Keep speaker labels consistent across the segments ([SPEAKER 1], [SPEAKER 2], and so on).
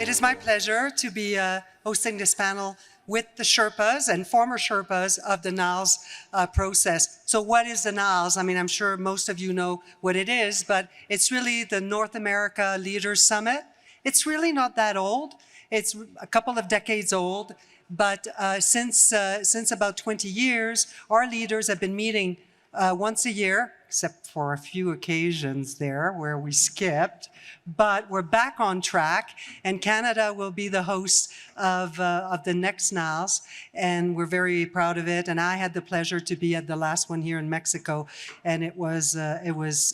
[SPEAKER 1] It is my pleasure to be hosting this panel with the Sherpas and former Sherpas of the NALS process. So what is the NALS? I mean, I'm sure most of you know what it is, but it's really the North America Leaders Summit. It's really not that old. It's a couple of decades old, but since about 20 years, our leaders have been meeting once a year, except for a few occasions there where we skipped, but we're back on track, and Canada will be the host of the next NALS, and we're very proud of it. And I had the pleasure to be at the last one here in Mexico, and it was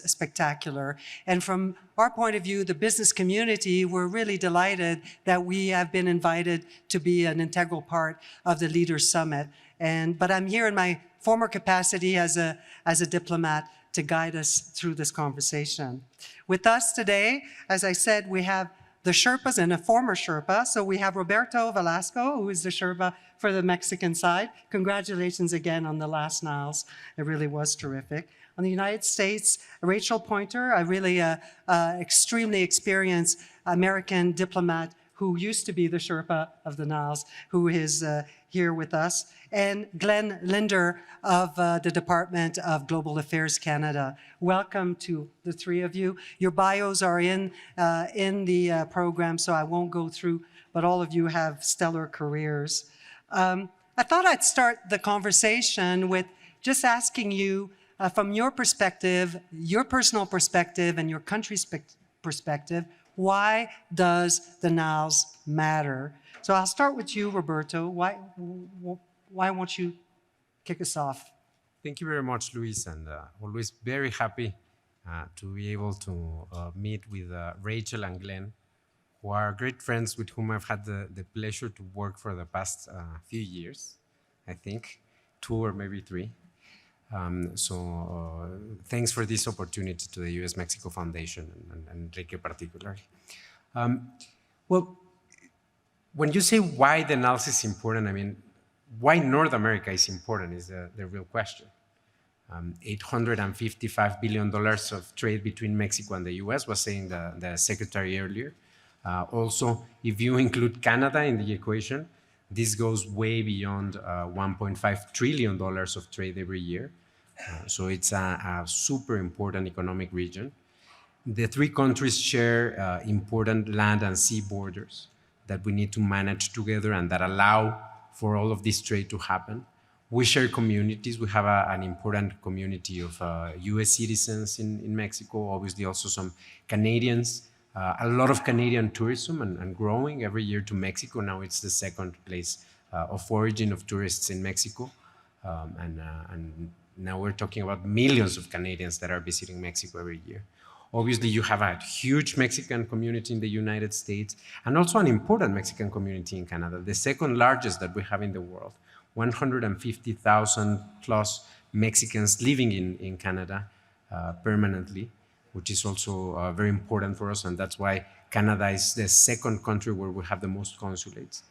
[SPEAKER 1] spectacular. And from our point of view, the business community, we're really delighted that we have been invited to be an integral part of the Leaders Summit. But I'm here in my former capacity as a diplomat to guide us through this conversation. With us today, as I said, we have the Sherpas and a former Sherpa. So we have Roberto Velasco, who is the Sherpa for the Mexican side. Congratulations again on the last NALS. It really was terrific. On the United States, Rachel Poynter, a really extremely experienced American diplomat who used to be the Sherpa of the NALS, who is here with us, and Glen, Linder of the Department of Global Affairs Canada. Welcome to the three of you. Your bios are in the program, so I won't go through, but all of you have stellar careers. I thought I'd start the conversation with just asking you, from your perspective, your personal perspective and your country's perspective, why does the NALS matter? So I'll start with you, Roberto. Why won't you kick us off?
[SPEAKER 2] Thank you very much, Louise, and always very happy to be able to meet with Rachel and Glen, who are great friends with whom I've had the pleasure to work for the past few years, I think, 2 or maybe 3. Thanks for this opportunity to the U.S.-Mexico Foundation and Enrique particularly. Well, when you say why the NALS is important, I mean, why North America is important is the real question. $855 billion of trade between Mexico and the U.S. was saying the Secretary earlier. Also, if you include Canada in the equation, this goes way beyond $1.5 trillion of trade every year. So it's a super important economic region. The 3 countries share important land and sea borders that we need to manage together and that allow for all of this trade to happen. We share communities. We have an important community of US citizens in Mexico, obviously also some Canadians, a lot of Canadian tourism and growing every year to Mexico. Now it's the 2nd place of origin of tourists in Mexico. And now we're talking about millions of Canadians that are visiting Mexico every year. Obviously, you have a huge Mexican community in the United States and also an important Mexican community in Canada, the 2nd largest that we have in the world. 150,000 plus Mexicans living in Canada permanently, which is also very important for us, and that's why Canada is the 2nd country where we have the most consulates.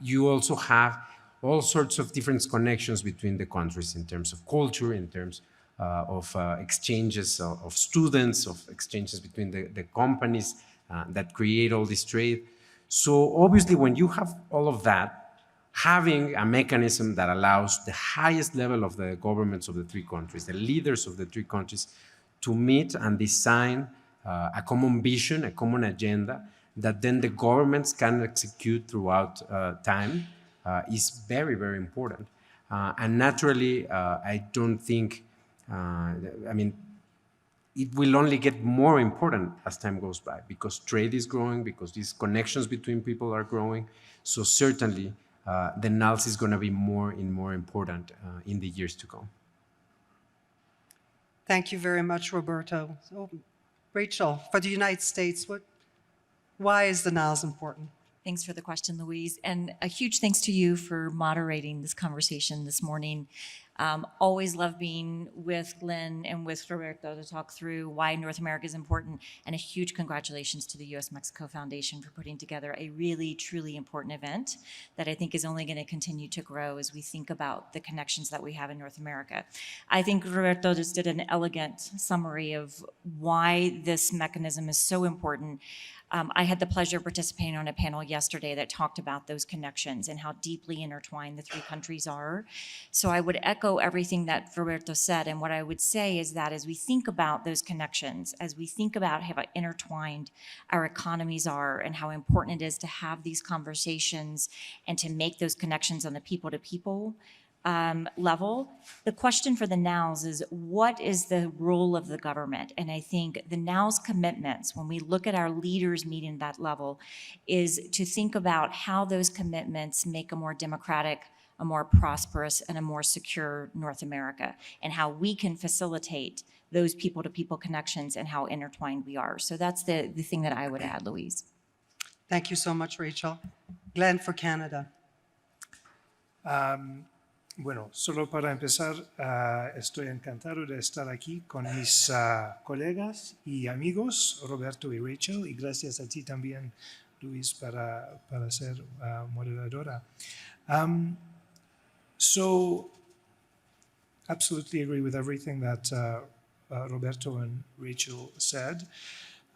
[SPEAKER 2] You also have all sorts of different connections between the countries in terms of culture, in terms of exchanges of students, of exchanges between the companies that create all this trade. So obviously when you have all of that, having a mechanism that allows the highest level of the governments of the 3 countries, the leaders of the 3 countries, to meet and design a common vision, a common agenda that then the governments can execute throughout time is very, very important. And naturally, I don't think, I mean, it will only get more important as time goes by because trade is growing, because these connections between people are growing. So certainly, the NALS is going to be more and more important in the years to come.
[SPEAKER 1] Thank you very much, Roberto. So, Rachel, for the United States, why is the NALS important?
[SPEAKER 3] Thanks for the question, Louise. And a huge thanks to you for moderating this conversation this morning. Always love being with Glen and with Roberto to talk through why North America is important, and a huge congratulations to the U.S.-Mexico Foundation for putting together a really, truly important event that I think is only going to continue to grow as we think about the connections that we have in North America. I think Roberto just did an elegant summary of why this mechanism is so important. I had the pleasure of participating on a panel yesterday that talked about those connections and how deeply intertwined the three countries are. So I would echo everything that Roberto said, and what I would say is that as we think about those connections, as we think about how intertwined our economies are and how important it is to have these conversations and to make those connections on the people-to-people level, the question for the nows is, what is the role of the government? And I think the nows commitments, when we look at our leaders meeting that level, is to think about how those commitments make a more democratic, a more prosperous, and a more secure North America, and how we can facilitate those people-to-people connections and how intertwined we are. So that's the thing that I would add, Louise.
[SPEAKER 1] Thank you so much, Rachel. Glen for Canada.
[SPEAKER 4] Bueno, solo para empezar, estoy encantado de estar aquí con mis colegas y amigos, Roberto y Rachel, y gracias a ti también, Louise, para ser moderadora. So, absolutely agree with everything that Roberto and Rachel said.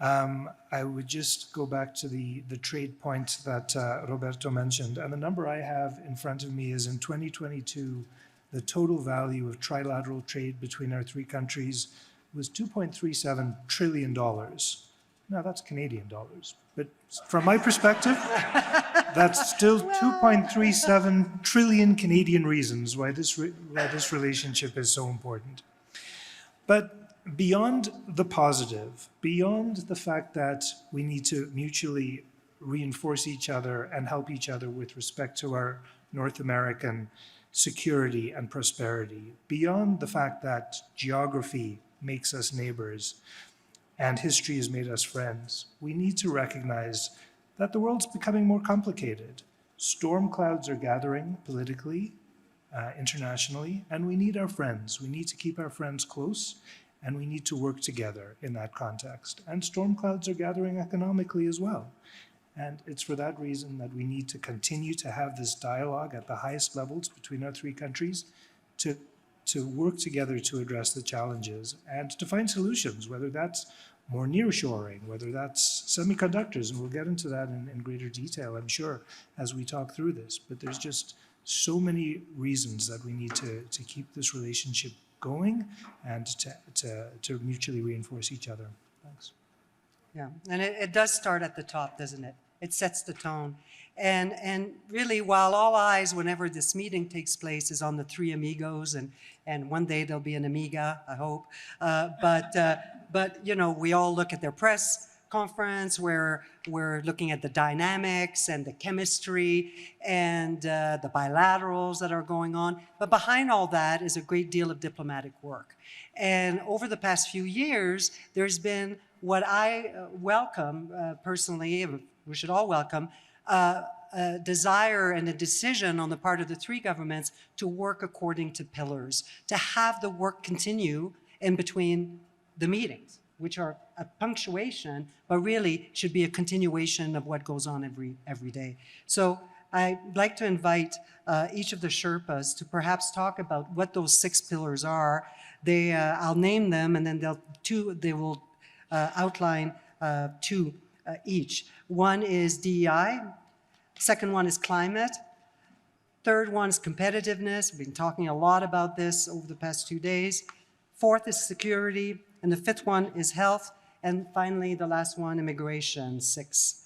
[SPEAKER 4] I would just go back to the trade point that Roberto mentioned. And the number I have in front of me is in 2022, the total value of trilateral trade between our three countries was $2.37 trillion. Now, that's Canadian dollars. But from my perspective, that's still 2.37 trillion Canadian reasons why this relationship is so important. But beyond the positive, beyond the fact that we need to mutually reinforce each other and help each other with respect to our North American security and prosperity, beyond the fact that geography makes us neighbors and history has made us friends, we need to recognize that the world's becoming more complicated. Storm clouds are gathering politically, internationally, and we need our friends. We need to keep our friends close, and we need to work together in that context. And storm clouds are gathering economically as well. And it's for that reason that we need to continue to have this dialogue at the highest levels between our three countries to work together to address the challenges and to find solutions, whether that's more nearshoring, whether that's semiconductors, and we'll get into that in greater detail, I'm sure, as we talk through this. But there's just so many reasons that we need to keep this relationship going and to mutually reinforce each other. Thanks.
[SPEAKER 1] Yeah, and it does start at the top, doesn't it? It sets the tone. And really, while all eyes, whenever this meeting takes place, is on the three amigos, and one day there'll be an amiga, I hope. But you know, we all look at their press conference where we're looking at the dynamics and the chemistry and the bilaterals that are going on. But behind all that is a great deal of diplomatic work. And over the past few years, there's been what I welcome personally, we should all welcome, a desire and a decision on the part of the three governments to work according to pillars, to have the work continue in between the meetings, which are a punctuation, but really should be a continuation of what goes on every day. So I'd like to invite each of the Sherpas to perhaps talk about what those 6 pillars are. I'll name them, and then they will outline 2 each. One is DEI, second one is climate, third one is competitiveness. We've been talking a lot about this over the past 2 days. Fourth is security, and the fifth one is health, and finally the last one, immigration, 6.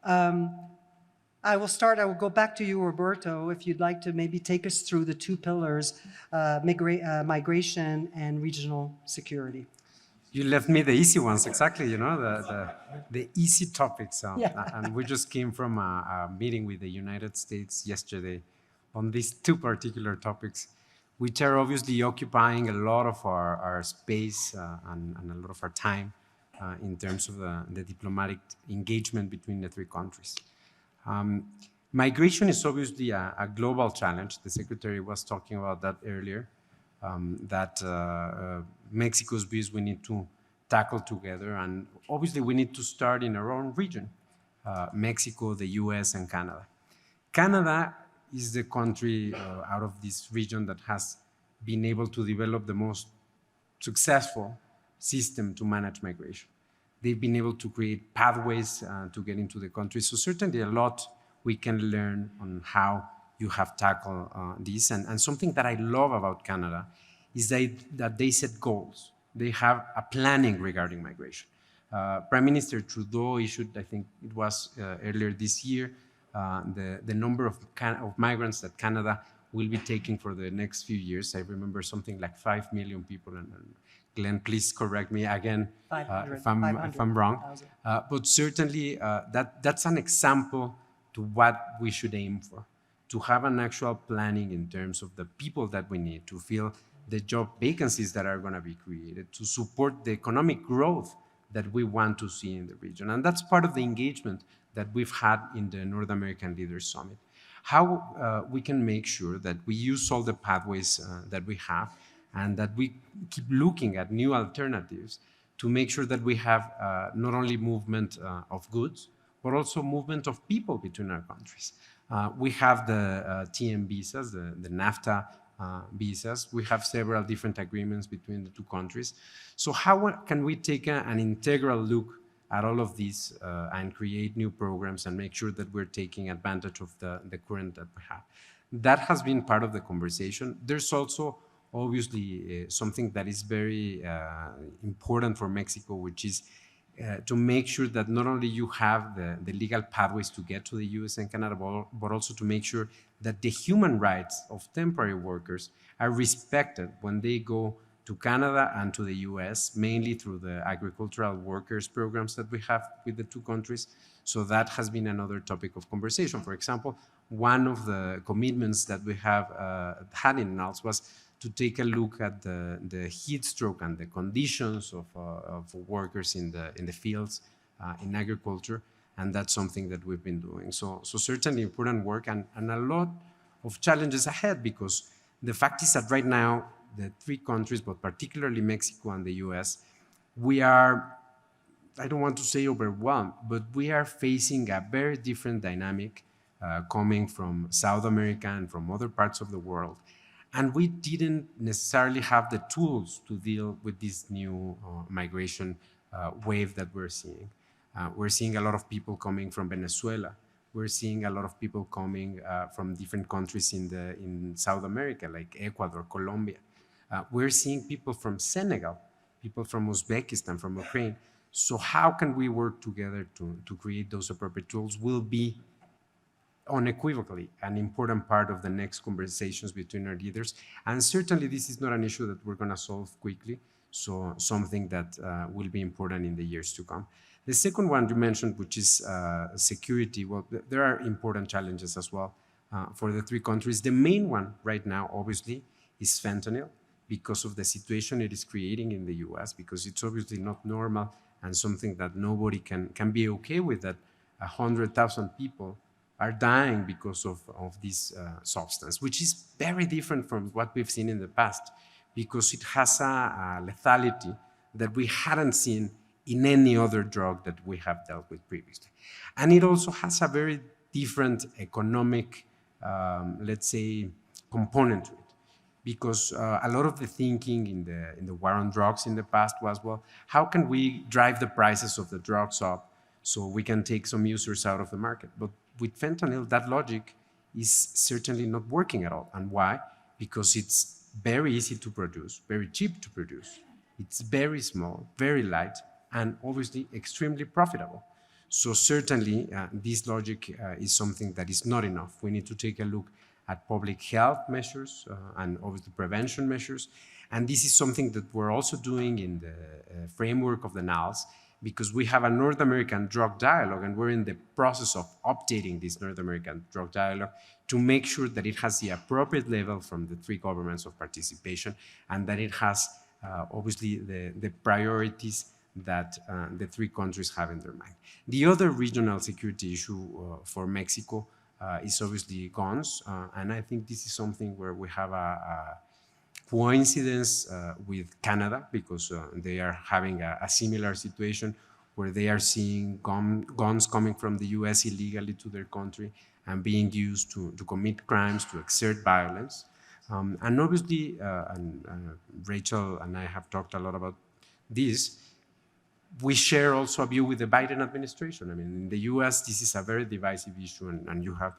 [SPEAKER 1] I will go back to you, Roberto, if you'd like to maybe take us through the 2 pillars, migration and regional security.
[SPEAKER 2] You left me the easy ones, exactly, you know, the easy topics.
[SPEAKER 1] Yeah.
[SPEAKER 2] And we just came from a meeting with the United States yesterday on these 2 particular topics, which are obviously occupying a lot of our space and a lot of our time in terms of the diplomatic engagement between the 3 countries. Migration is obviously a global challenge. The Secretary was talking about that earlier. That Mexico's views we need to tackle together, and obviously we need to start in our own region, Mexico, the US, and Canada. Canada is the country out of this region that has been able to develop the most successful system to manage migration. They've been able to create pathways to get into the country. So certainly a lot we can learn on how you have tackled this. And something that I love about Canada is that they set goals. They have a planning regarding migration. Prime Minister Trudeau issued, I think it was earlier this year, the number of migrants that Canada will be taking for the next few years. I remember something like 5 million people. And Glen, please correct me again if I'm wrong. But certainly that's an example to what we should aim for, to have an actual planning in terms of the people that we need to fill the job vacancies that are going to be created, to support the economic growth that we want to see in the region. And that's part of the engagement that we've had in the North American Leaders Summit. How we can make sure that we use all the pathways that we have and that we keep looking at new alternatives to make sure that we have not only movement of goods, but also movement of people between our countries. We have the TM visas, the NAFTA visas. We have several different agreements between the two countries. So how can we take an integral look at all of these and create new programs and make sure that we're taking advantage of the current that we have? That has been part of the conversation. There's also obviously something that is very important for Mexico, which is to make sure that not only you have the legal pathways to get to the US and Canada, but also to make sure that the human rights of temporary workers are respected when they go to Canada and to the US, mainly through the agricultural workers programs that we have with the two countries. So that has been another topic of conversation. For example, one of the commitments that we have had in NALS was to take a look at the heat stroke and the conditions of workers in the fields in agriculture, and that's something that we've been doing. So certainly important work and a lot of challenges ahead, because the fact is that right now, the three countries, but particularly Mexico and the US, we are, I don't want to say overwhelmed, but we are facing a very different dynamic coming from South America and from other parts of the world. And we didn't necessarily have the tools to deal with this new migration wave that we're seeing. We're seeing a lot of people coming from Venezuela. We're seeing a lot of people coming from different countries in South America, like Ecuador, Colombia. We're seeing people from Senegal, people from Uzbekistan, from Ukraine. So how can we work together to create those appropriate tools will be unequivocally an important part of the next conversations between our leaders. And certainly this is not an issue that we're going to solve quickly, so something that will be important in the years to come. The second one you mentioned, which is security, well, there are important challenges as well for the three countries. The main one right now, obviously, is fentanyl, because of the situation it is creating in the US, because it's obviously not normal and something that nobody can be okay with, that 100,000 people are dying because of this substance, which is very different from what we've seen in the past, because it has a lethality that we hadn't seen in any other drug that we have dealt with previously. And it also has a very different economic, let's say, component to it, because a lot of the thinking in the war on drugs in the past was, well, how can we drive the prices of the drugs up so we can take some users out of the market? But with fentanyl, that logic is certainly not working at all. And why? Because it's very easy to produce, very cheap to produce. It's very small, very light, and obviously extremely profitable. So certainly this logic is something that is not enough. We need to take a look at public health measures and obviously prevention measures. And this is something that we're also doing in the framework of the NALS, because we have a North American drug dialogue, and we're in the process of updating this North American drug dialogue to make sure that it has the appropriate level from the three governments of participation, and that it has obviously the priorities that the three countries have in their mind. The other regional security issue for Mexico is obviously guns, and I think this is something where we have a coincidence with Canada, because they are having a similar situation where they are seeing guns coming from the US illegally to their country and being used to commit crimes, to exert violence. And obviously, Rachel and I have talked a lot about this, we share also a view with the Biden administration. I mean, in the US, this is a very divisive issue, and you have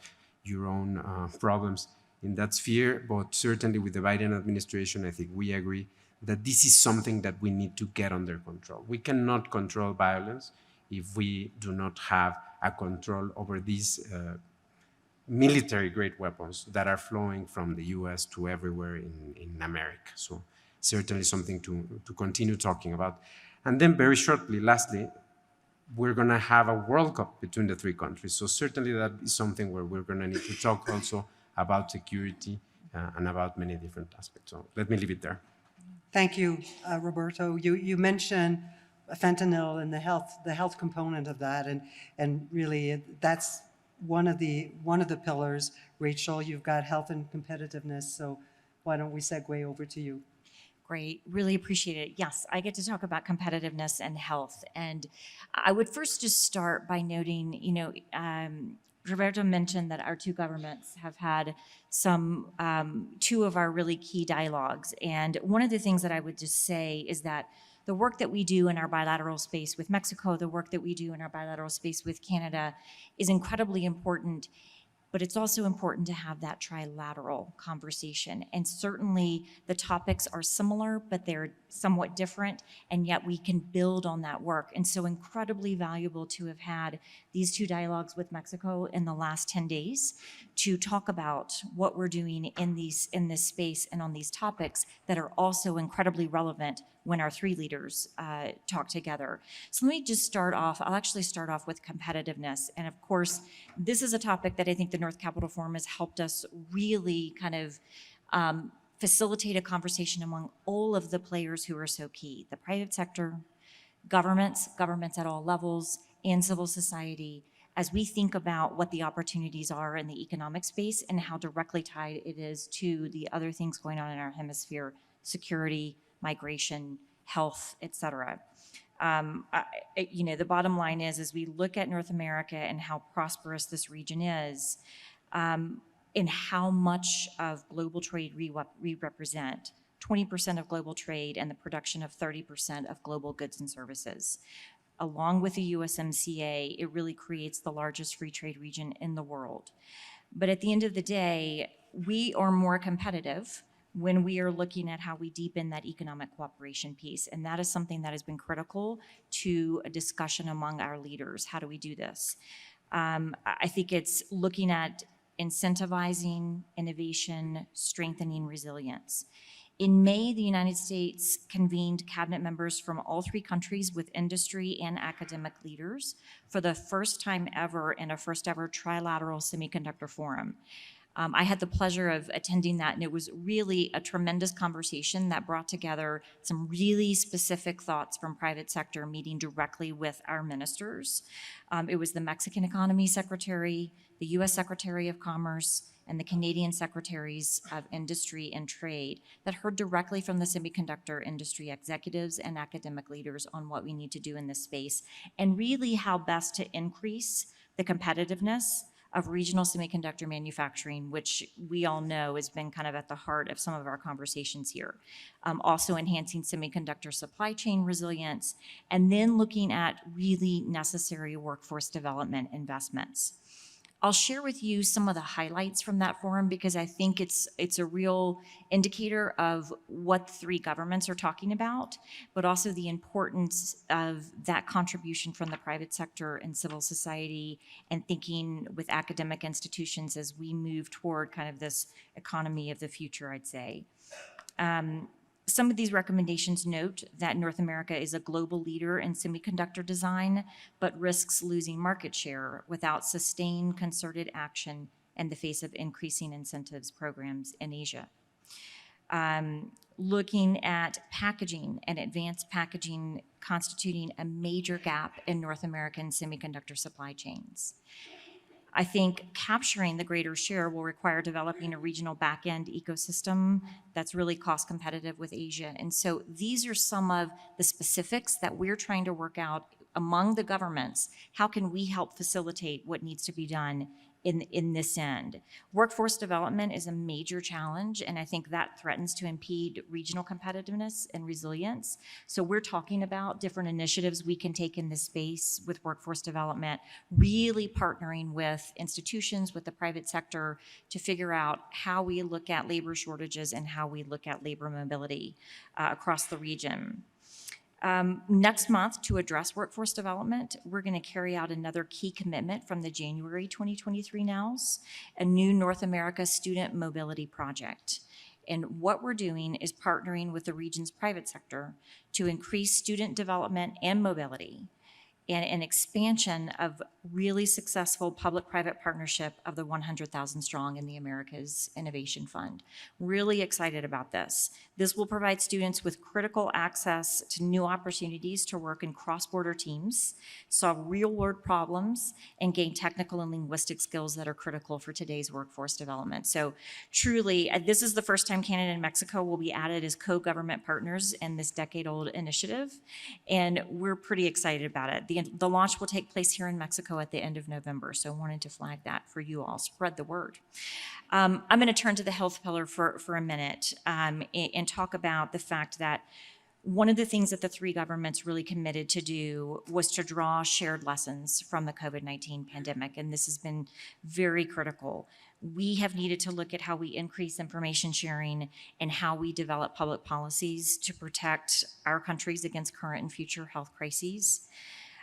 [SPEAKER 2] your own problems in that sphere, but certainly with the Biden administration, I think we agree that this is something that we need to get under control. We cannot control violence if we do not have a control over these military-grade weapons that are flowing from the US to everywhere in America. So certainly something to continue talking about. And then very shortly, lastly, we're going to have a World Cup between the three countries. So certainly that is something where we're going to need to talk also about security and about many different aspects. So let me leave it there.
[SPEAKER 1] Thank you, Roberto. You mentioned fentanyl and the health component of that, and really that's one of the pillars. Rachel, you've got health and competitiveness, so why don't we segue over to you?
[SPEAKER 3] Great, really appreciate it. Yes, I get to talk about competitiveness and health. And I would first just start by noting, Roberto mentioned that our two governments have had two of our really key dialogues. And one of the things that I would just say is that the work that we do in our bilateral space with Mexico, the work that we do in our bilateral space with Canada is incredibly important. But it's also important to have that trilateral conversation. And certainly the topics are similar, but they're somewhat different, and yet we can build on that work. And so incredibly valuable to have had these two dialogues with Mexico in the last 10 days to talk about what we're doing in this space and on these topics that are also incredibly relevant when our three leaders talk together. So let me just start off. I'll actually start off with competitiveness. And of course, this is a topic that I think the North Capital Forum has helped us really kind of facilitate a conversation among all of the players who are so key: the private sector, governments at all levels, and civil society, as we think about what the opportunities are in the economic space and how directly tied it is to the other things going on in our hemisphere: security, migration, health, et cetera. The bottom line is, as we look at North America and how prosperous this region is, and how much of global trade we represent, 20% of global trade and the production of 30% of global goods and services. Along with the USMCA, it really creates the largest free trade region in the world. But at the end of the day, we are more competitive when we are looking at how we deepen that economic cooperation piece. And that is something that has been critical to a discussion among our leaders. How do we do this? I think it's looking at incentivizing innovation, strengthening resilience. In May, the United States convened cabinet members from all three countries with industry and academic leaders for the first time ever in a first ever trilateral semiconductor forum. I had the pleasure of attending that, and it was really a tremendous conversation that brought together some really specific thoughts from private sector meeting directly with our ministers. It was the Mexican Economy Secretary, the US Secretary of Commerce, and the Canadian Secretaries of Industry and Trade that heard directly from the semiconductor industry executives and academic leaders on what we need to do in this space, and really how best to increase the competitiveness of regional semiconductor manufacturing, which we all know has been kind of at the heart of some of our conversations here. Also enhancing semiconductor supply chain resilience, and then looking at really necessary workforce development investments. I'll share with you some of the highlights from that forum because I think it's a real indicator of what the three governments are talking about, but also the importance of that contribution from the private sector and civil society, and thinking with academic institutions as we move toward kind of this economy of the future, I'd say. Some of these recommendations note that North America is a global leader in semiconductor design, but risks losing market share without sustained concerted action in the face of increasing incentives programs in Asia. Looking at packaging and advanced packaging constituting a major gap in North American semiconductor supply chains. I think capturing the greater share will require developing a regional back-end ecosystem that's really cost competitive with Asia. And so these are some of the specifics that we're trying to work out among the governments. How can we help facilitate what needs to be done in this end. Workforce development is a major challenge, and I think that threatens to impede regional competitiveness and resilience. So we're talking about different initiatives we can take in this space with workforce development, really partnering with institutions, with the private sector to figure out how we look at labor shortages and how we look at labor mobility across the region. Next month, to address workforce development, we're going to carry out another key commitment from the January 2023 NOWS, a new North America Student Mobility Project. And what we're doing is partnering with the region's private sector to increase student development and mobility, and an expansion of really successful public-private partnership of the 100,000 Strong in the Americas Innovation Fund. Really excited about this. This will provide students with critical access to new opportunities to work in cross-border teams, solve real-world problems, and gain technical and linguistic skills that are critical for today's workforce development. So truly, this is the first time Canada and Mexico will be added as co-government partners in this decade-old initiative, and we're pretty excited about it. The launch will take place here in Mexico at the end of November, so I wanted to flag that for you all. Spread the word. I'm going to turn to the health pillar for a minute and talk about the fact that one of the things that the three governments really committed to do was to draw shared lessons from the COVID-19 pandemic, and this has been very critical. We have needed to look at how we increase information sharing and how we develop public policies to protect our countries against current and future health crises.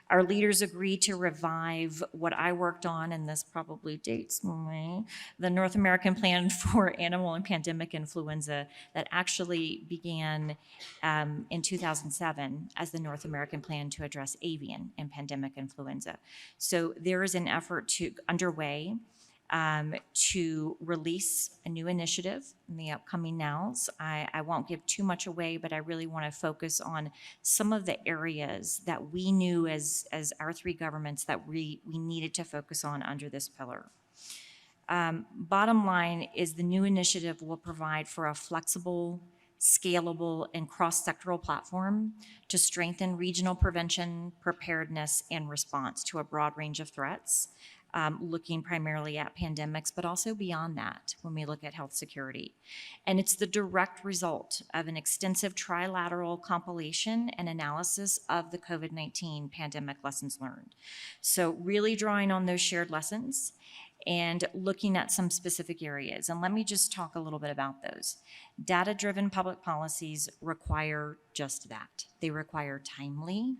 [SPEAKER 3] Our leaders agreed to revive what I worked on, and this probably dates me, the North American Plan for Animal and Pandemic Influenza that actually began in 2007 as the North American Plan to address avian and pandemic influenza. So there is an effort underway to release a new initiative in the upcoming NOWS. I won't give too much away, but I really want to focus on some of the areas that we knew as our three governments that we needed to focus on under this pillar. Bottom line is the new initiative will provide for a flexible, scalable, and cross-sectoral platform to strengthen regional prevention, preparedness, and response to a broad range of threats, looking primarily at pandemics, but also beyond that when we look at health security. And it's the direct result of an extensive trilateral compilation and analysis of the COVID-19 pandemic lessons learned. So really drawing on those shared lessons and looking at some specific areas. And let me just talk a little bit about those. Data-driven public policies require just that. They require timely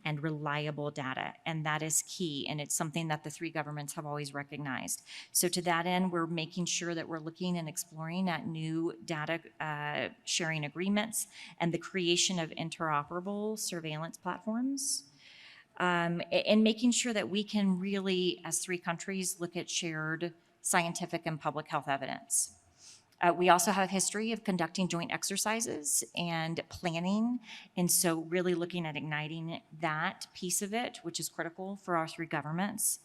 [SPEAKER 3] and reliable data, and that is key, and it's something that the three governments have always recognized. So to that end, we're making sure that we're looking and exploring at new data sharing agreements and the creation of interoperable surveillance platforms, and making sure that we can really, as three countries, look at shared scientific and public health evidence. We also have a history of conducting joint exercises and planning, and so really looking at igniting that piece of it, which is critical for our three governments.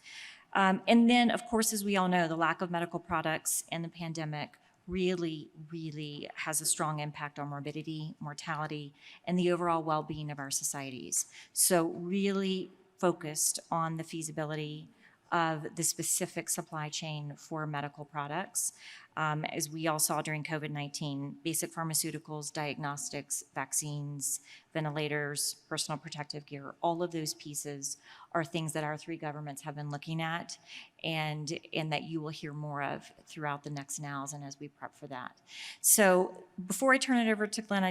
[SPEAKER 3] And then, of course, as we all know, the lack of medical products and the pandemic really, really has a strong impact on morbidity, mortality, and the overall well-being of our societies. So really focused on the feasibility of the specific supply chain for medical products. As we all saw during COVID-19, basic pharmaceuticals, diagnostics, vaccines, ventilators, personal protective gear, all of those pieces are things that our three governments have been looking at and that you will hear more of throughout the next NOWS and as we prep for that. So before I turn it over to Glen,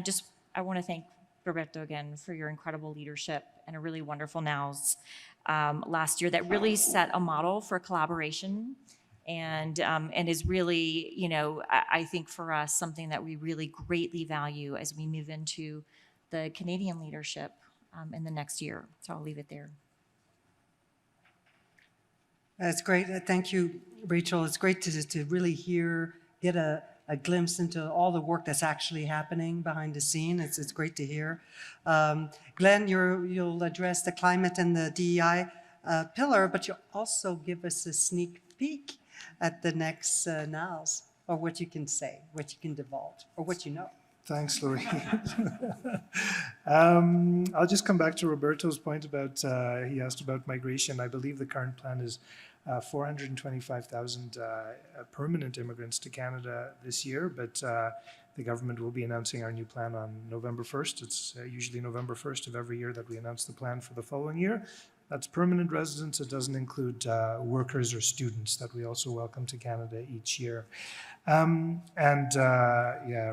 [SPEAKER 3] I want to thank Roberto again for your incredible leadership and a really wonderful NOWS last year that really set a model for collaboration and is really, I think for us, something that we really greatly value as we move into the Canadian leadership in the next year. So I'll leave it there.
[SPEAKER 1] That's great. Thank you, Rachel. It's great to really get a glimpse into all the work that's actually happening behind the scene. It's great to hear. Glen, you'll address the climate and the DEI pillar, but you'll also give us a sneak peek at the next NOWS, or what you can say, what you can divulge, or what you know.
[SPEAKER 4] Thanks, Louise. I'll just come back to Roberto's point about, he asked about migration. I believe the current plan is 425,000 permanent immigrants to Canada this year, but the government will be announcing our new plan on November 1st. It's usually November 1st of every year that we announce the plan for the following year. That's permanent residents. It doesn't include workers or students that we also welcome to Canada each year. Yeah,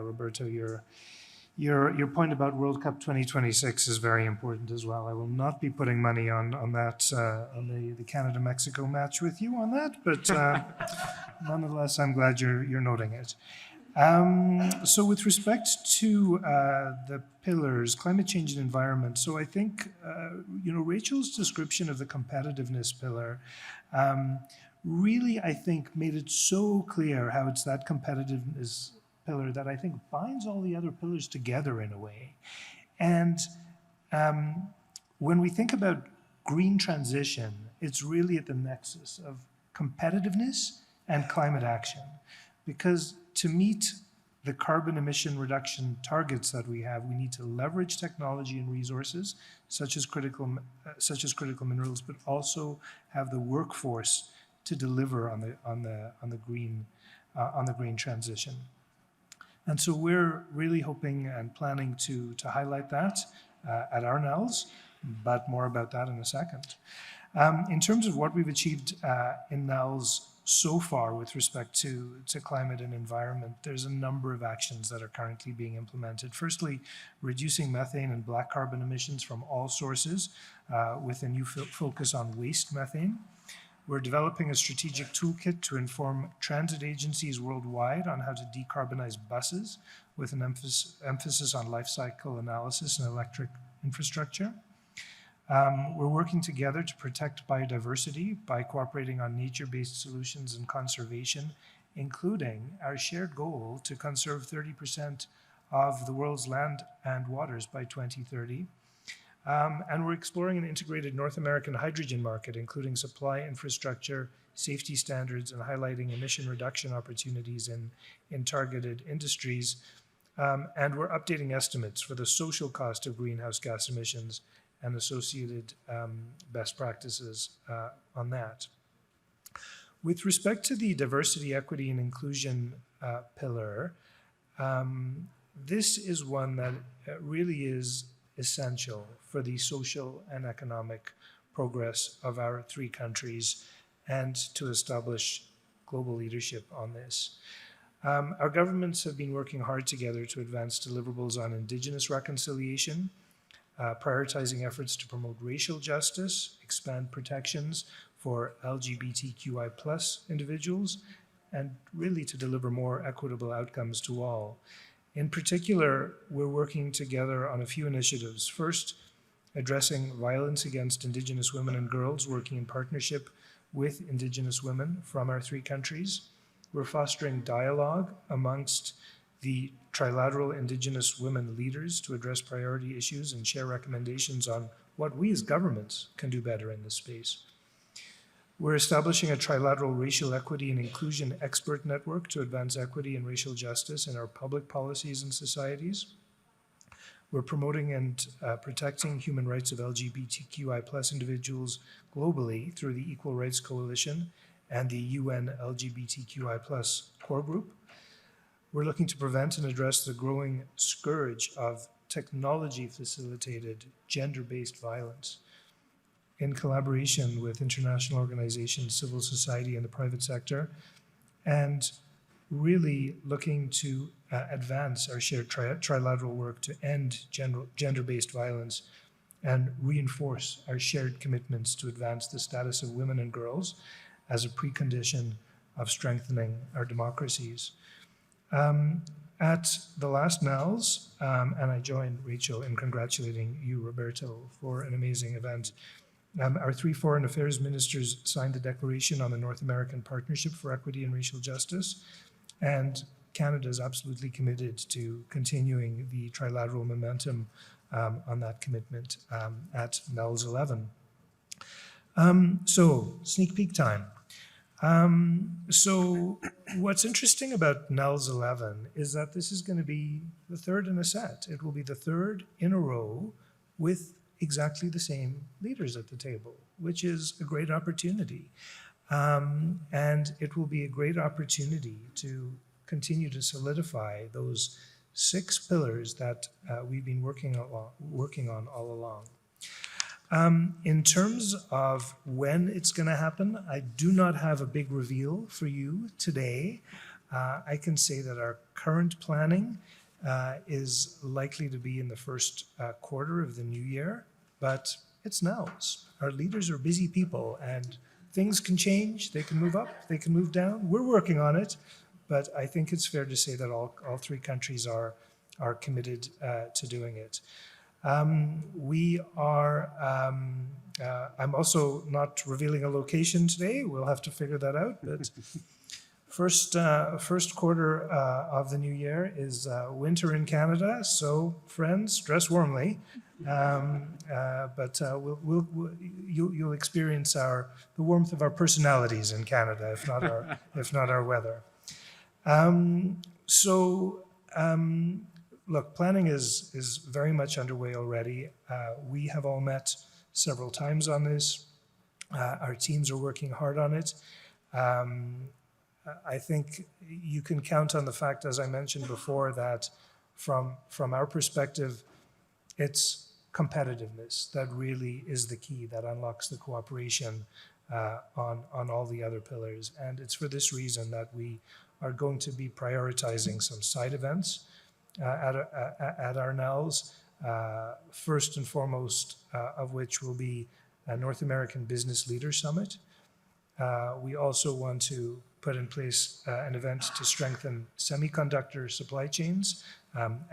[SPEAKER 4] Roberto, your point about World Cup 2026 is very important as well. I will not be putting money on that, on the Canada-Mexico match with you on that, but nonetheless, I'm glad you're noting it. So with respect to the pillars, climate change and environment, so I think, Rachel's description of the competitiveness pillar really, I think, made it so clear how it's that competitiveness pillar that I think binds all the other pillars together in a way. And when we think about green transition, it's really at the nexus of competitiveness and climate action. Because to meet the carbon emission reduction targets that we have, we need to leverage technology and resources such as critical minerals, but also have the workforce to deliver on the green transition. And so we're really hoping and planning to highlight that at our NELS, but more about that in a second. In terms of what we've achieved in NELS so far with respect to climate and environment, there's a number of actions that are currently being implemented. Firstly, reducing methane and black carbon emissions from all sources with a new focus on waste methane. We're developing a strategic toolkit to inform transit agencies worldwide on how to decarbonize buses with an emphasis on life cycle analysis and electric infrastructure. We're working together to protect biodiversity by cooperating on nature-based solutions and conservation, including our shared goal to conserve 30% of the world's land and waters by 2030. And we're exploring an integrated North American hydrogen market, including supply infrastructure, safety standards, and highlighting emission reduction opportunities in targeted industries. And we're updating estimates for the social cost of greenhouse gas emissions and associated best practices on that. With respect to the diversity, equity, and inclusion pillar, this is one that really is essential for the social and economic progress of our three countries and to establish global leadership on this. Our governments have been working hard together to advance deliverables on Indigenous reconciliation, prioritizing efforts to promote racial justice, expand protections for LGBTQI+ individuals, and really to deliver more equitable outcomes to all. In particular, we're working together on a few initiatives. First, addressing violence against Indigenous women and girls, working in partnership with Indigenous women from our three countries. We're fostering dialogue amongst the Trilateral Indigenous women leaders to address priority issues and share recommendations on what we as governments can do better in this space. We're establishing a trilateral racial equity and inclusion expert network to advance equity and racial justice in our public policies and societies. We're promoting and protecting human rights of LGBTQI+ individuals globally through the Equal Rights Coalition and the UN LGBTQI+ core group. We're looking to prevent and address the growing scourge of technology-facilitated gender-based violence in collaboration with international organizations, civil society, and the private sector, and really looking to advance our shared trilateral work to end gender-based violence and reinforce our shared commitments to advance the status of women and girls as a precondition of strengthening our democracies. At the last NELS, and I join Rachel in congratulating you, Roberto, for an amazing event. Our three foreign affairs ministers signed a declaration on the North American Partnership for Equity and Racial Justice, and Canada is absolutely committed to continuing the trilateral momentum on that commitment at NELS 11. So, sneak peek time. So what's interesting about NELS 11 is that this is going to be the third in a set. It will be the third in a row with exactly the same leaders at the table, which is a great opportunity. And it will be a great opportunity to continue to solidify those 6 pillars that we've been working on all along. In terms of when it's going to happen, I do not have a big reveal for you today. I can say that our current planning is likely to be in the first quarter of the new year, but it's now. Our leaders are busy people, and things can change, they can move up, they can move down. We're working on it, but I think it's fair to say that all 3 countries are committed to doing it. We are, I'm also not revealing a location today. We'll have to figure that out, but first quarter of the new year is winter in Canada, so friends, dress warmly. But you'll experience the warmth of our personalities in Canada, if not our weather. Look, planning is very much underway already. We have all met several times on this. Our teams are working hard on it. I think you can count on the fact, as I mentioned before, that from our perspective, it's competitiveness that really is the key that unlocks the cooperation on all the other pillars. And it's for this reason that we are going to be prioritizing some side events at our NALs, first and foremost of which will be a North American Business Leader Summit. We also want to put in place an event to strengthen semiconductor supply chains,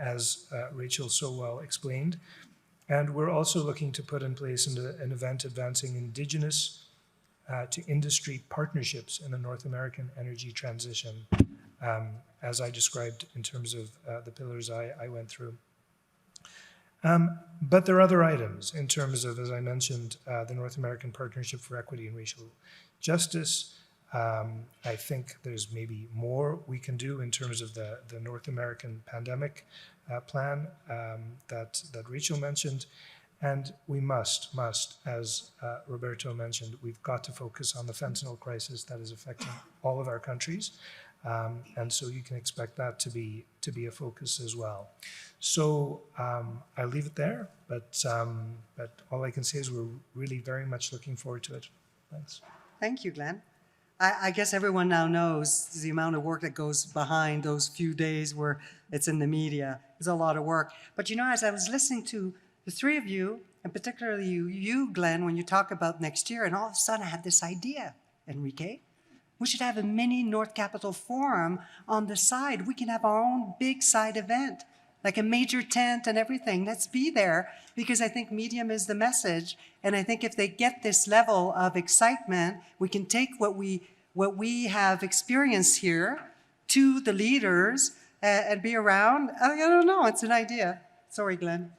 [SPEAKER 4] as Rachel so well explained. And we're also looking to put in place an event advancing indigenous to industry partnerships in the North American energy transition, as I described in terms of the pillars I went through. But there are other items in terms of, as I mentioned, the North American Partnership for Equity and Racial Justice. I think there's maybe more we can do in terms of the North American pandemic plan that Rachel mentioned. And we must, as Roberto mentioned, we've got to focus on the fentanyl crisis that is affecting all of our countries. And so you can expect that to be a focus as well. So I'll leave it there, but all I can say is we're really very much looking forward to it. Thanks.
[SPEAKER 1] Thank you, Glen. I guess everyone now knows the amount of work that goes behind those few days where it's in the media. It's a lot of work. But you know, as I was listening to the 3 of you, and particularly you, Glen, when you talk about next year, and all of a sudden I had this idea, Enrique. We should have a mini North Capital Forum on the side. We can have our own big side event, like a major tent and everything. Let's be there, because I think medium is the message. And I think if they get this level of excitement, we can take what we have experienced here to the leaders and be around. I don't know, it's an idea. Sorry, Glen.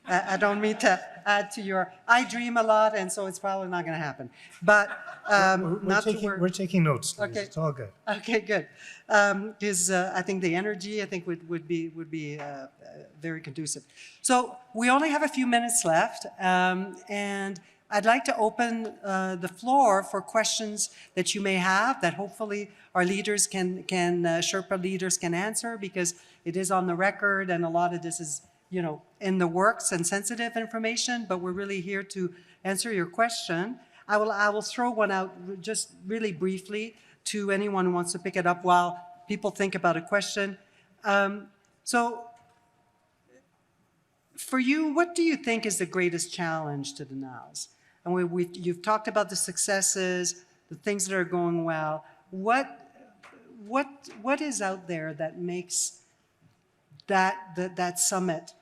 [SPEAKER 1] I don't mean to add to your, I dream a lot, and so it's probably not going to happen. But
[SPEAKER 4] we're taking notes, Louise.
[SPEAKER 1] Okay.
[SPEAKER 4] It's all good.
[SPEAKER 1] Okay, good. Because I think the energy, I think, would be very conducive. So we only have a few minutes left, and I'd like to open the floor for questions that you may have that hopefully our leaders Sherpa leaders can answer, because it is on the record and a lot of this is, you know, in the works and sensitive information, but we're really here to answer your question. I will throw one out just really briefly to anyone who wants to pick it up while people think about a question. So for you, what do you think is the greatest challenge to the NALs? And you've talked about the successes, the things that are going well. What is out there that makes that summit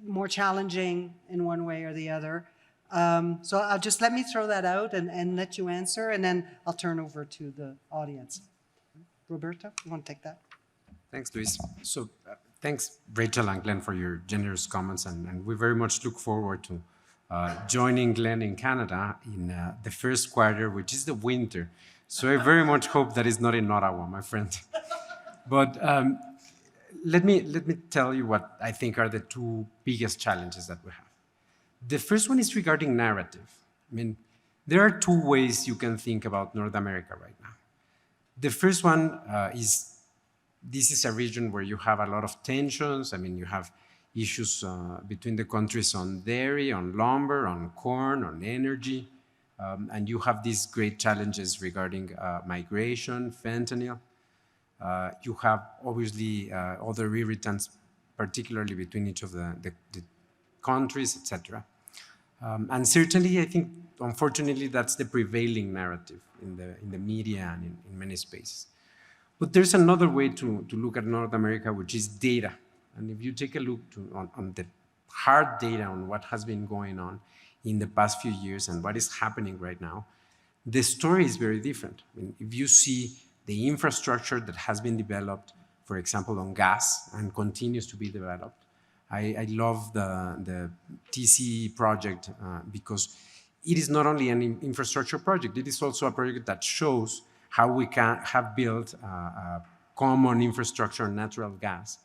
[SPEAKER 1] more challenging in one way or the other? So I'll just let me throw that out and let you answer, and then I'll turn over to the audience. Roberto, you want to take that?
[SPEAKER 2] Thanks, Louise. So thanks, Rachel and Glen, for your generous comments, and we very much look forward to joining Glen in Canada in the first quarter, which is the winter. So I very much hope that it's not in Ottawa, my friend. But let me tell you what I think are the 2 biggest challenges that we have. The first one is regarding narrative. I mean, There are two ways you can think about North America right now. The first one is this is a region where you have a lot of tensions. I mean, you have issues between the countries on dairy, on lumber, on corn, on energy. And you have these great challenges regarding migration, fentanyl. You have obviously other irritants, particularly between each of the countries, etc. And certainly, I think, unfortunately, that's the prevailing narrative in the media and in many spaces. But there's another way to look at North America, which is data. And if you take a look on the hard data on what has been going on in the past few years and what is happening right now, the story is very different. I mean, if you see the infrastructure that has been developed, for example, on gas and continues to be developed, I love the TC project because it is not only an infrastructure project, it is also a project that shows how we can have built a common infrastructure on natural gas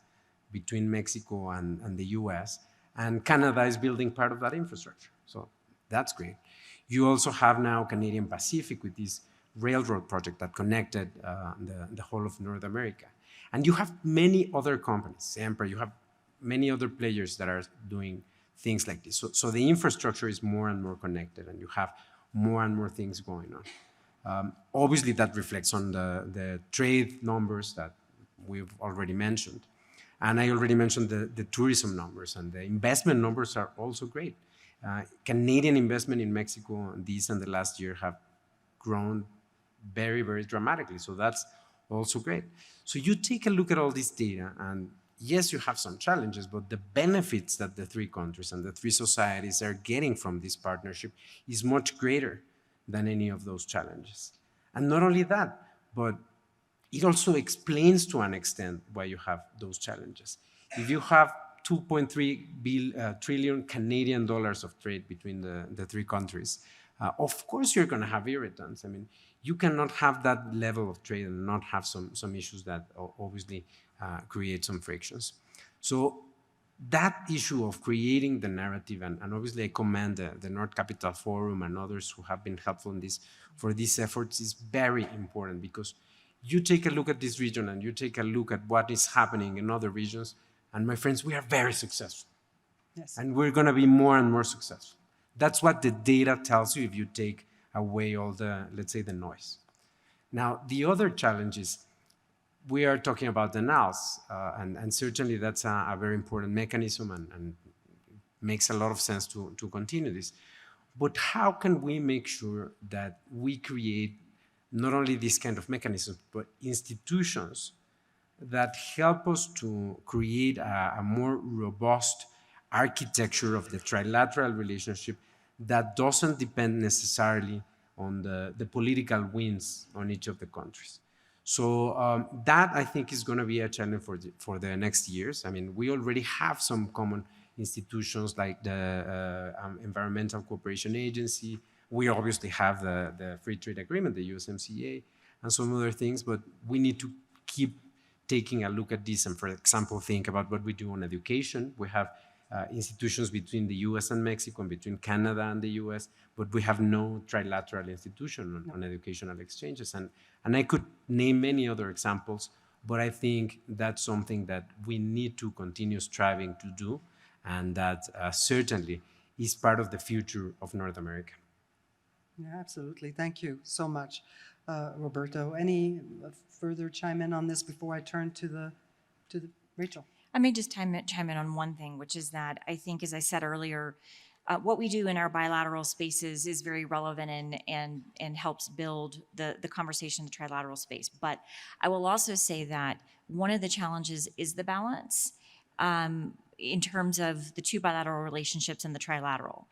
[SPEAKER 2] between Mexico and the US, and Canada is building part of that infrastructure. So that's great. You also have now Canadian Pacific with this railroad project that connected the whole of North America. And you have many other companies, Sempra, you have many other players that are doing things like this. So the infrastructure is more and more connected, and you have more and more things going on. Obviously, that reflects on the trade numbers that we've already mentioned. And I already mentioned the tourism numbers, and the investment numbers are also great. Canadian investment in Mexico this and the last year have grown very, very dramatically. So that's also great. So you take a look at all this data, and yes, you have some challenges, but the benefits that the three countries and the three societies are getting from this partnership is much greater than any of those challenges. And not only that, but it also explains to an extent why you have those challenges. If you have 2.3 trillion Canadian dollars of trade between the three countries, of course you're going to have irritants. I mean, you cannot have that level of trade and not have some issues that obviously create some frictions. So that issue of creating the narrative, and obviously I commend the North Capital Forum and others who have been helpful in this for these efforts, is very important, because you take a look at this region and you take a look at what is happening in other regions, and my friends, we are very successful.
[SPEAKER 1] Yes.
[SPEAKER 2] And we're going to be more and more successful. That's what the data tells you if you take away all the, let's say, the noise. Now, the other challenge is we are talking about the NALs, and certainly that's a very important mechanism, and makes a lot of sense to continue this. But how can we make sure that we create not only this kind of mechanisms, but institutions that help us to create a more robust architecture of the trilateral relationship that doesn't depend necessarily on the political wins on each of the countries? So that, I think, is going to be a challenge for the next years. I mean, we already have some common institutions like the Environmental Cooperation Agency. We obviously have the Free Trade Agreement, the USMCA, and some other things, but we need to keep taking a look at this and, for example, think about what we do on education. We have institutions between the US and Mexico and between Canada and the US, but we have no trilateral institution on educational exchanges. And I could name many other examples, but I think that's something that we need to continue striving to do, and that certainly is part of the future of North America.
[SPEAKER 1] Yeah, absolutely. Thank you so much, Roberto. Any further chime in on this before I turn to Rachel?
[SPEAKER 3] I may just chime in on one thing, which is that I think, as I said earlier, what we do in our bilateral spaces is very relevant and helps build the conversation in the trilateral space. But I will also say that one of the challenges is the balance in terms of the two bilateral relationships and the trilateral.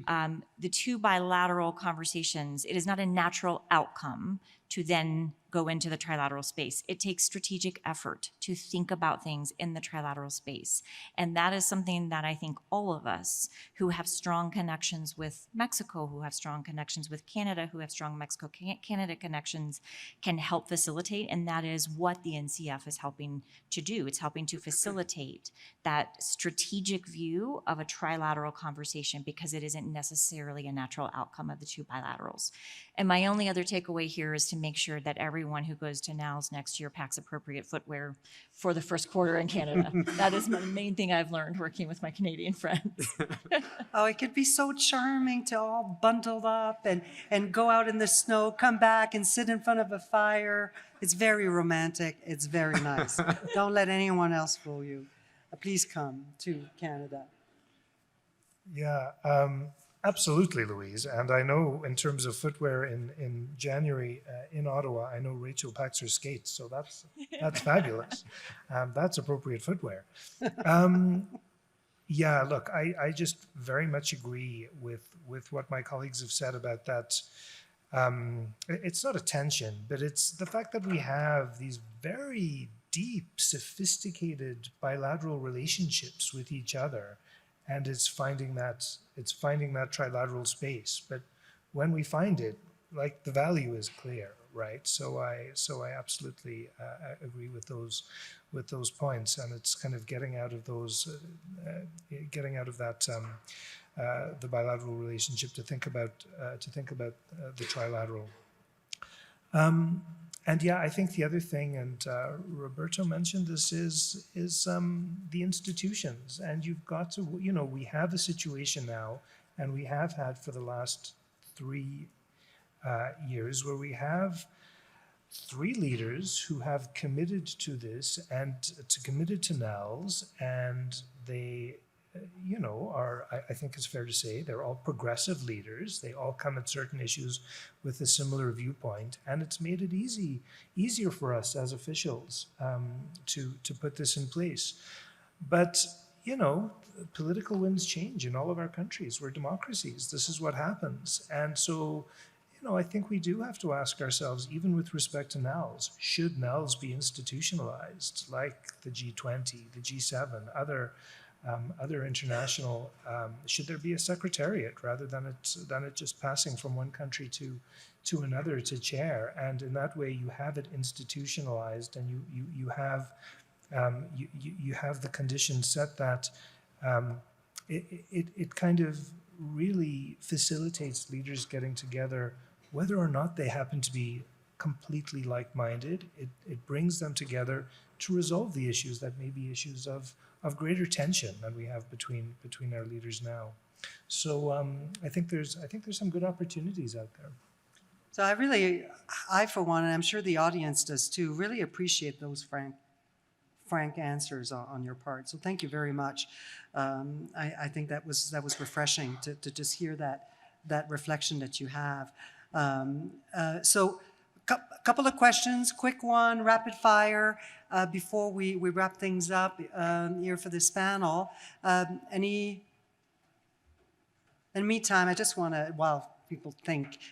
[SPEAKER 3] The two bilateral conversations, it is not a natural outcome to then go into the trilateral space. It takes strategic effort to think about things in the trilateral space. And that is something that I think all of us who have strong connections with Mexico, who have strong connections with Canada, who have strong Mexico-Canada connections can help facilitate. And that is what the NCF is helping to do. It's helping to facilitate that strategic view of a trilateral conversation because it isn't necessarily a natural outcome of the two bilaterals. And my only other takeaway here is to make sure that everyone who goes to NALS next year packs appropriate footwear for the first quarter in Canada. That is the main thing I've learned working with my Canadian friends.
[SPEAKER 1] Oh, it could be so charming to all bundled up and go out in the snow, come back and sit in front of a fire. It's very romantic. It's very nice. Don't let anyone else fool you. Please come to Canada.
[SPEAKER 4] Yeah, absolutely, Louise. And I know in terms of footwear in January in Ottawa, I know Rachel packs her skates, so that's fabulous. That's appropriate footwear. Yeah, look, I just very much agree with what my colleagues have said about that. It's not a tension, but it's the fact that we have these very deep, sophisticated bilateral relationships with each other, and it's finding that trilateral space. But when we find it, like, the value is clear, right? So I absolutely agree with those points, and it's kind of getting out of that the bilateral relationship to think about the trilateral. And yeah, I think the other thing, and Roberto mentioned this, is the institutions. And you've got to, we have a situation now, and we have had for the last 3 years, where we have 3 leaders who have committed to this and committed to NALS, and they, are, I think it's fair to say, they're all progressive leaders. They all come at certain issues with a similar viewpoint, and it's made it easier for us as officials to put this in place. But, political winds change in all of our countries. We're democracies. This is what happens. And so, I think we do have to ask ourselves, even with respect to NALS, should NALS be institutionalized like the G20, the G7, other international, should there be a secretariat rather than it just passing from one country to another to chair? And in that way, you have it institutionalized, and you have the conditions set that it kind of really facilitates leaders getting together, whether or not they happen to be completely like-minded. It brings them together to resolve the issues that may be issues of greater tension than we have between our leaders now. So I think there's some good opportunities out there.
[SPEAKER 1] So I for one, and I'm sure the audience does too, really appreciate those frank answers on your part. So thank you very much. I think that was refreshing to just hear that reflection that you have. So a couple of questions, quick one, rapid fire, before we wrap things up here for this panel. In the meantime, I just want to, while people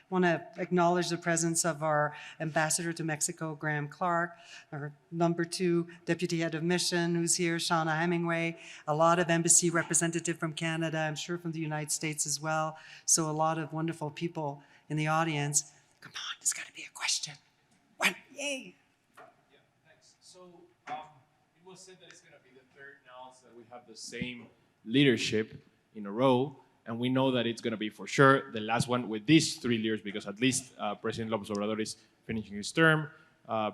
[SPEAKER 1] want to acknowledge the presence of our ambassador to Mexico, Graham Clark, our number 2 deputy head of mission who's here, Shauna Hemingway, a lot of embassy representative from Canada, I'm sure from the United States as well. So a lot of wonderful people in the audience. Come on, there's got to be a question. One, yay.
[SPEAKER 5] Yeah, thanks. So it was said that it's going to be the 3rd NALS that we have the same leadership in a row. And we know that it's going to be for sure the last one with these 3 leaders, because at least President López Obrador is finishing his term.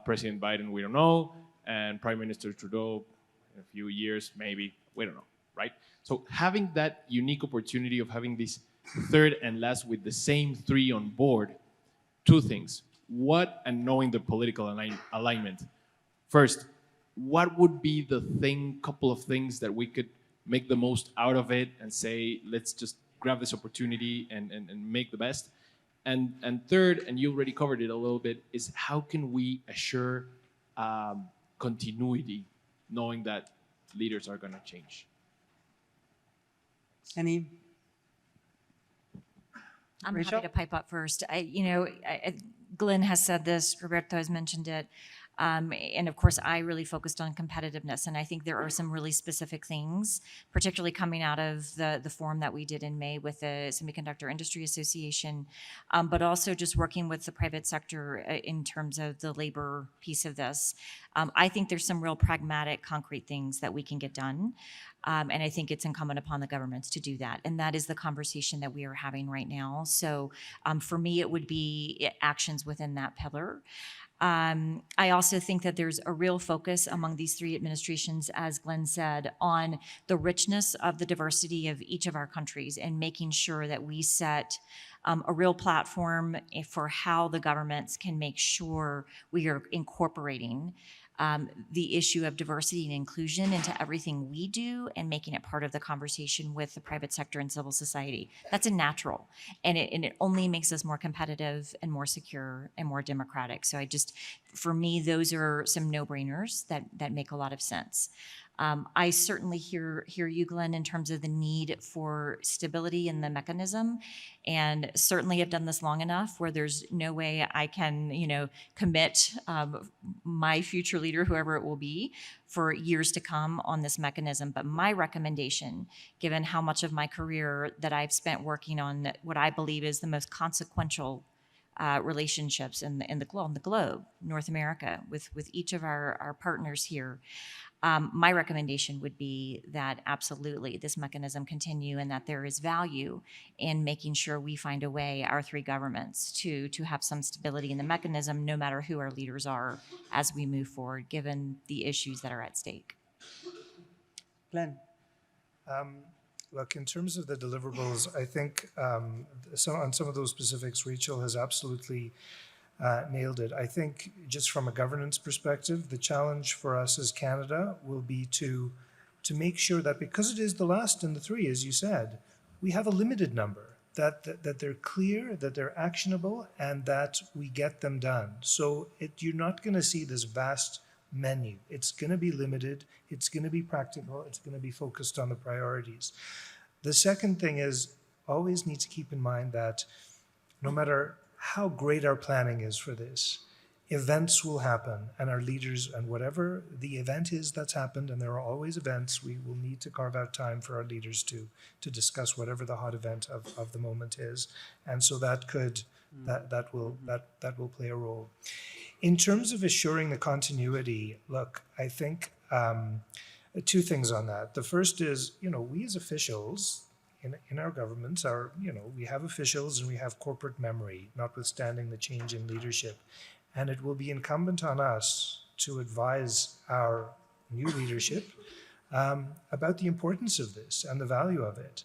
[SPEAKER 5] President Biden, we don't know. And Prime Minister Trudeau, in a few years, maybe. We don't know, right? So having that unique opportunity of having this 3rd and last with the same 3 on board, 2 things. What, and knowing the political alignment. First, what would be the couple of things that we could make the most out of it and say, let's just grab this opportunity and make the best? And third, and you already covered it a little bit, is how can we assure continuity, knowing that leaders are going to change?
[SPEAKER 3] I'm
[SPEAKER 1] Rachel?
[SPEAKER 3] happy to pipe up first. Glen has said this, Roberto has mentioned it, and of course, I really focused on competitiveness, and I think there are some really specific things, particularly coming out of the forum that we did in May with the Semiconductor Industry Association, but also just working with the private sector in terms of the labor piece of this. I think there's some real pragmatic, concrete things that we can get done, and I think it's incumbent upon the governments to do that, and that is the conversation that we are having right now. So for me, it would be actions within that pillar. I also think that there's a real focus among these three administrations, as Glen said, on the richness of the diversity of each of our countries and making sure that we set a real platform for how the governments can make sure we are incorporating the issue of diversity and inclusion into everything we do and making it part of the conversation with the private sector and civil society. That's a natural, and it only makes us more competitive and more secure and more democratic. So for me, those are some no-brainers that make a lot of sense. I certainly hear you, Glen, in terms of the need for stability in the mechanism, and certainly have done this long enough where there's no way I can, commit my future leader, whoever it will be, for years to come on this mechanism. But my recommendation, given how much of my career that I've spent working on what I believe is the most consequential relationships in the globe, North America, with each of our partners here. My recommendation would be that absolutely this mechanism continue and that there is value in making sure we find a way, our three governments, to have some stability in the mechanism, no matter who our leaders are as we move forward, given the issues that are at stake.
[SPEAKER 1] Glen.
[SPEAKER 4] Look, in terms of the deliverables, I think on some of those specifics, Rachel has absolutely nailed it. I think just from a governance perspective, the challenge for us as Canada will be to make sure that, because it is the last in the three, as you said, we have a limited number, that they're clear, that they're actionable, and that we get them done. So you're not going to see this vast menu. It's going to be limited. It's going to be practical. It's going to be focused on the priorities. The second thing is, always need to keep in mind that no matter how great our planning is for this, events will happen, and our leaders, and whatever the event is that's happened, and there are always events, we will need to carve out time for our leaders to discuss whatever the hot event of the moment is. And so that will play a role. In terms of assuring the continuity, look, I think two things on that. The first is, we as officials in our governments we have officials and we have corporate memory, notwithstanding the change in leadership. And it will be incumbent on us to advise our new leadership about the importance of this and the value of it.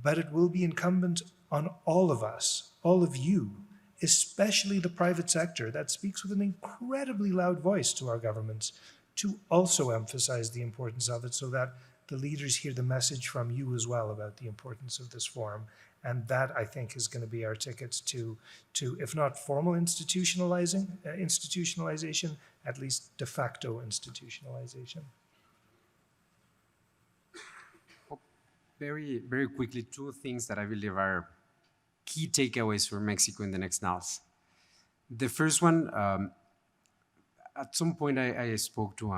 [SPEAKER 4] But it will be incumbent on all of us, all of you, especially the private sector that speaks with an incredibly loud voice to our governments, to also emphasize the importance of it, so that the leaders hear the message from you as well about the importance of this forum. And that, I think, is going to be our ticket to if not formal institutionalization, at least de facto institutionalization.
[SPEAKER 2] Very, very quickly, two things that I believe are key takeaways for Mexico in the next NALS. The first one, at some point I spoke to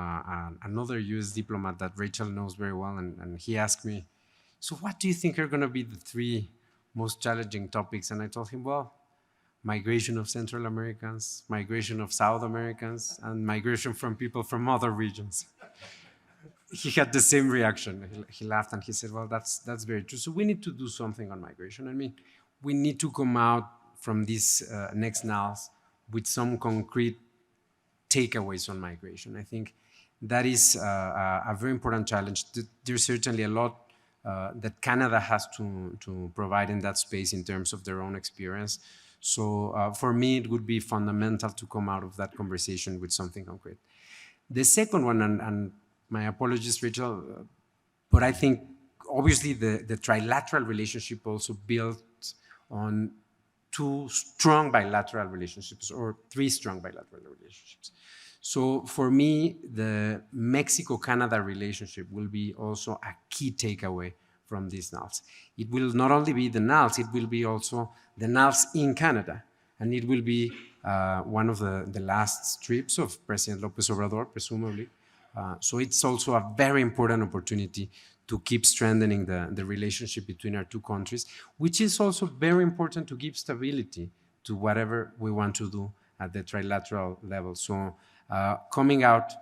[SPEAKER 2] another US diplomat that Rachel knows very well, and he asked me, so what do you think are going to be the three most challenging topics? And I told him, well, migration of Central Americans, migration of South Americans, and migration from people from other regions. He had the same reaction. He laughed and he said, well, that's very true. So we need to do something on migration. I mean, we need to come out from this next NALS with some concrete takeaways on migration. I think that is a very important challenge. There's certainly a lot that Canada has to provide in that space in terms of their own experience. So for me, it would be fundamental to come out of that conversation with something concrete. The second one, and my apologies, Rachel, but I think obviously the trilateral relationship also built on two strong bilateral relationships, or three strong bilateral relationships. So for me, the Mexico-Canada relationship will be also a key takeaway from these NALS. It will not only be the NALS, it will be also the NALS in Canada, and it will be one of the last trips of President López Obrador, presumably. So it's also a very important opportunity to keep strengthening the relationship between our two countries, which is also very important to give stability to whatever we want to do at the trilateral level. So coming out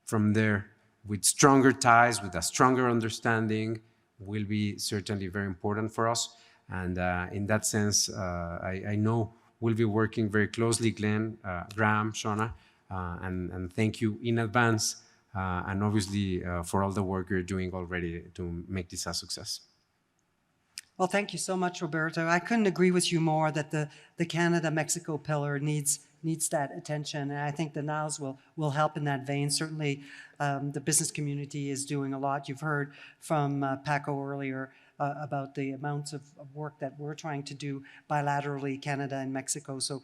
[SPEAKER 2] from there with stronger ties, with a stronger understanding, will be certainly very important for us. And in that sense, I know we'll be working very closely, Glen, Graham, Shona, and thank you in advance, and obviously for all the work you're doing already to make this a success.
[SPEAKER 1] Well, thank you so much, Roberto. I couldn't agree with you more that the Canada-Mexico pillar needs that attention, and I think the NILES will help in that vein. Certainly, the business community is doing a lot. You've heard from Paco earlier about the amounts of work that we're trying to do bilaterally, Canada and Mexico. So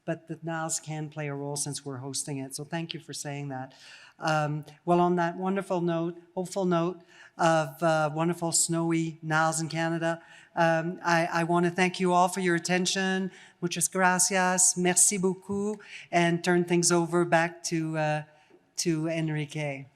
[SPEAKER 1] but the NILES can play a role since we're hosting it. So thank you for saying that. Well, on that wonderful note, hopeful note of wonderful snowy NILES in Canada, I want to thank you all for your attention. Muchas gracias, merci beaucoup, and turn things over back to Enrique.